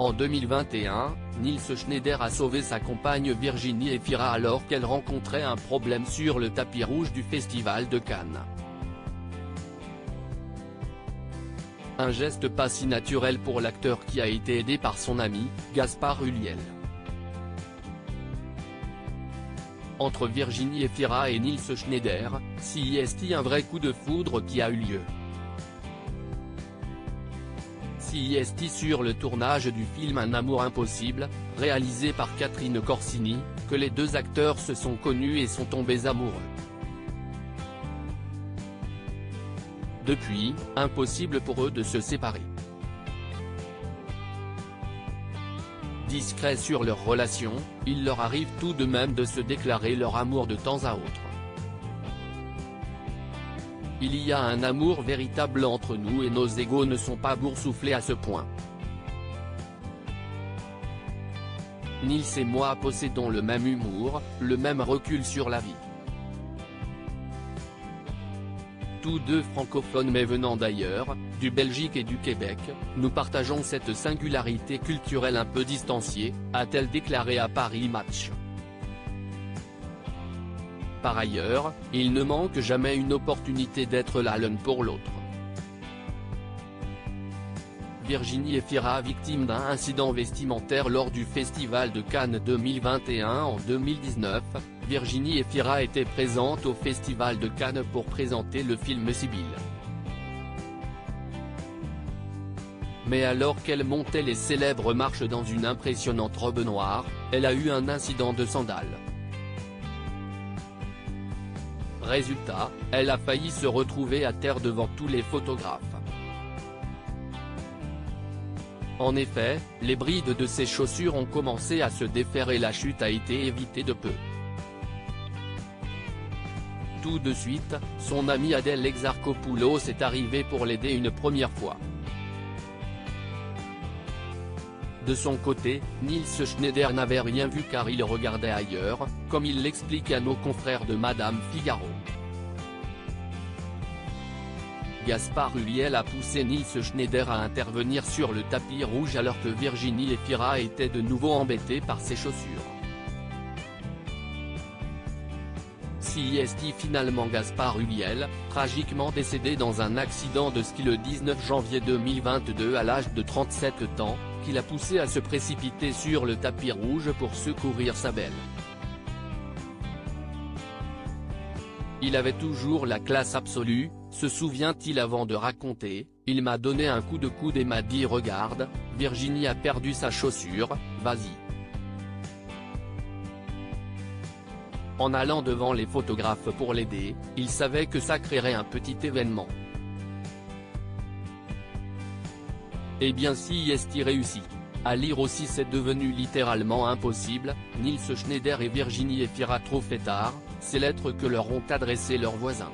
En 2021, Nils Schneider a sauvé sa compagne Virginie Efira alors qu'elle rencontrait un problème sur le tapis rouge du Festival de Cannes. Un geste pas si naturel pour l'acteur qui a été aidé par son ami, Gaspard Ulliel. Entre Virginie Efira et Nils Schneider, c'est un vrai coup de foudre qui a eu lieu. C'est sur le tournage du film Un amour impossible, réalisé par Catherine Corsini, que les deux acteurs se sont connus et sont tombés amoureux. Depuis, impossible pour eux de se séparer. Discrets sur leur relation, il leur arrive tout de même de se déclarer leur amour de temps à autre. Il y a un amour véritable entre nous et nos égos ne sont pas boursouflés à ce point. Nils et moi possédons le même humour, le même recul sur la vie. Tous deux francophones mais venant d'ailleurs, du Belgique et du Québec, nous partageons cette singularité culturelle un peu distanciée, a-t-elle déclaré à Paris Match. Par ailleurs, il ne manque jamais une opportunité d'être là l'un pour l'autre. Virginie Efira victime d'un incident vestimentaire lors du Festival de Cannes 2021. En 2019, Virginie Efira était présente au Festival de Cannes pour présenter le film Sibylle. Mais alors qu'elle montait les célèbres marches dans une impressionnante robe noire, elle a eu un incident de sandales. Résultat, elle a failli se retrouver à terre devant tous les photographes. En effet, les brides de ses chaussures ont commencé à se défaire et la chute a été évitée de peu. Tout de suite, son amie Adèle Exarchopoulos est arrivée pour l'aider une première fois. De son côté, Nils Schneider n'avait rien vu car il regardait ailleurs, comme il l'explique à nos confrères de Madame Figaro. Gaspard Ulliel a poussé Nils Schneider à intervenir sur le tapis rouge alors que Virginie Efira était de nouveau embêtée par ses chaussures. Finalement Gaspard Ulliel, tragiquement décédé dans un accident de ski le 19 janvier 2022 à l'âge de 37 ans, qui l'a poussé à se précipiter sur le tapis rouge pour secourir sa belle. Il avait toujours la classe absolue, se souvient-il avant de raconter, il m'a donné un coup de coude et m'a dit regarde, Virginie a perdu sa chaussure, vas-y. En allant devant les photographes pour l'aider, il savait que ça créerait un petit événement. Eh bien si réussit. À lire aussi c'est devenu littéralement impossible, Nils Schneider et Virginie Efira trop fait tard, ces lettres que leur ont adressées leurs voisins.